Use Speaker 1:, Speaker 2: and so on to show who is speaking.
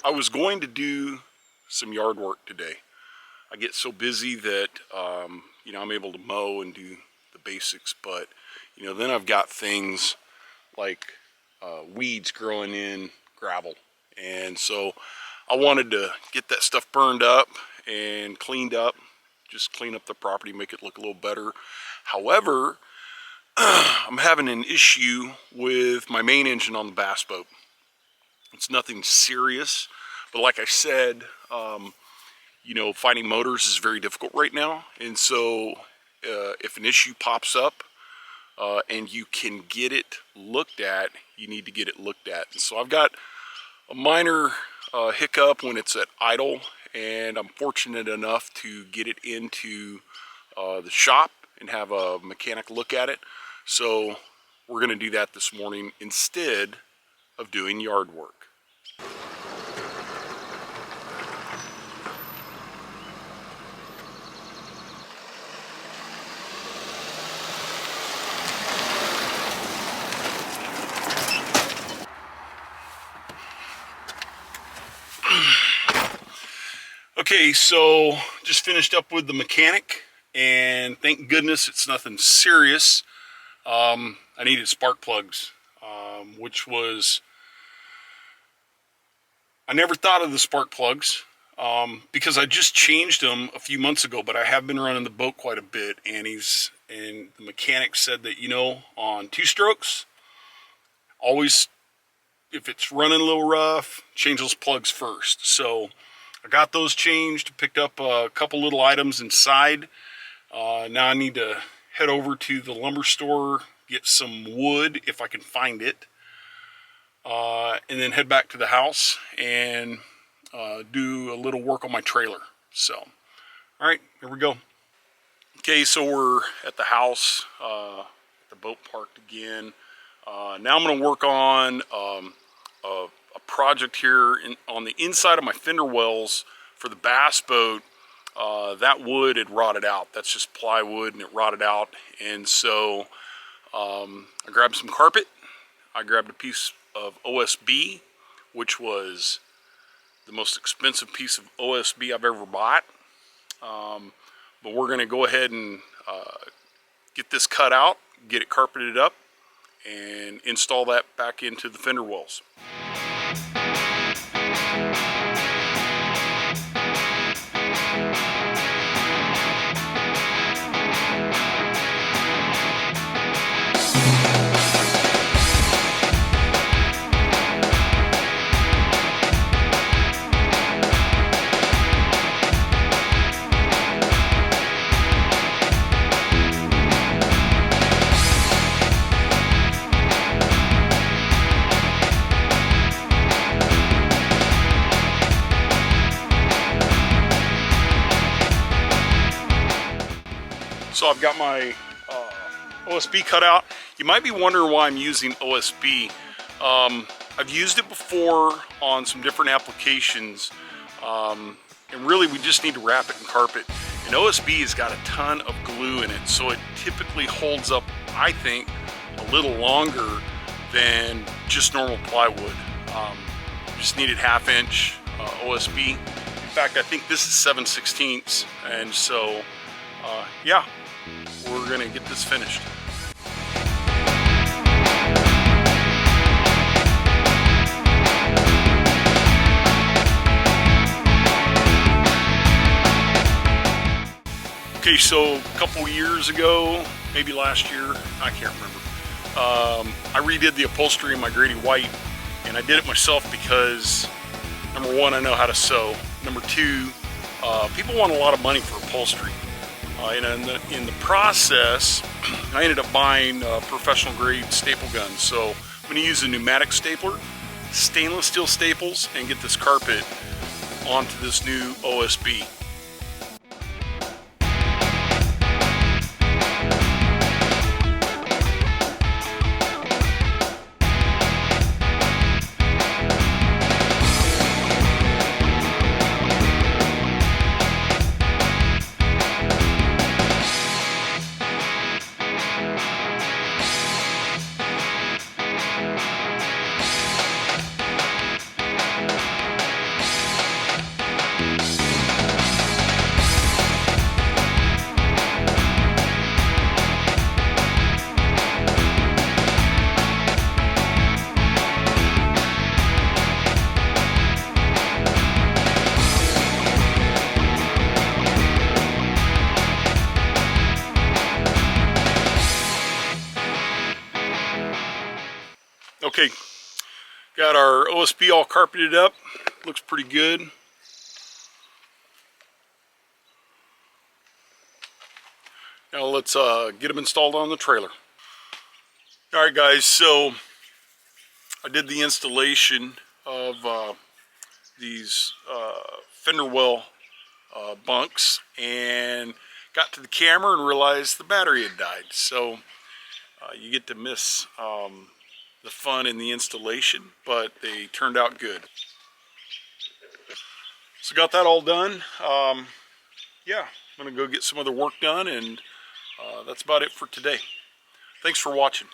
Speaker 1: I was going to do some yard work today. I get so busy that, you know, I'm able to mow and do the basics, but, you know, then I've got things like weeds growing in gravel. And so I wanted to get that stuff burned up and cleaned up, just clean up the property, make it look a little better. However, I'm having an issue with my main engine on the bass boat. It's nothing serious, but like I said, you know, finding motors is very difficult right now. And so if an issue pops up and you can get it looked at, you need to get it looked at. And so I've got a minor hiccup when it's at idle, and I'm fortunate enough to get it into the shop and have a mechanic look at it. So we're going to do that this morning instead of doing yard work. Okay, so just finished up with the mechanic, and thank goodness it's nothing serious. I needed spark plugs, which was, I never thought of the spark plugs because I just changed them a few months ago, but I have been running the boat quite a bit, and the mechanic said that, you know, on 2-strokes, always, if it's running a little rough, change those plugs first. So I got those changed, picked up a couple little items inside. Now I need to head over to the lumber store, get some wood if I can find it, and then head back to the house and do a little work on my trailer. So, all right, here we go. Okay, so we're at the house, the boat parked again. Now I'm going to work on a project here on the inside of my fender wells for the bass boat. That wood had rotted out. That's just plywood, and it rotted out. And so I grabbed some carpet. I grabbed a piece of OSB, which was the most expensive piece of OSB I've ever bought. But we're going to go ahead and get this cut out, get it carpeted up, and install that back into the fender wells. So I've got my OSB cut out. You might be wondering why I'm using OSB. I've used it before on some different applications, and really we just need to wrap it in carpet. And OSB has got a ton of glue in it, so it typically holds up, I think, a little longer than just normal plywood. Just needed 1/2" OSB. In fact, I think this is 7/16, and so yeah, we're gonna get this finished. Okay, so a couple years ago, maybe last year, I can't remember, I redid the upholstery in my Grady White, and I did it myself because, number one, I know how to sew. Number two, people want a lot of money for upholstery. And in the process, I ended up buying professional grade staple guns. So I'm going to use a pneumatic stapler, stainless steel staples, and get this carpet onto this new OSB. Okay, got our OSB all carpeted up. Looks pretty good. Now let's get them installed on the trailer. Alright guys, so I did the installation of these fender well bunks and got to the camera and realized the battery had died. So you get to miss the fun in the installation, but they turned out good. So got that all done. Yeah, I'm gonna go get some other work done, and that's about it for today. Thanks for watching.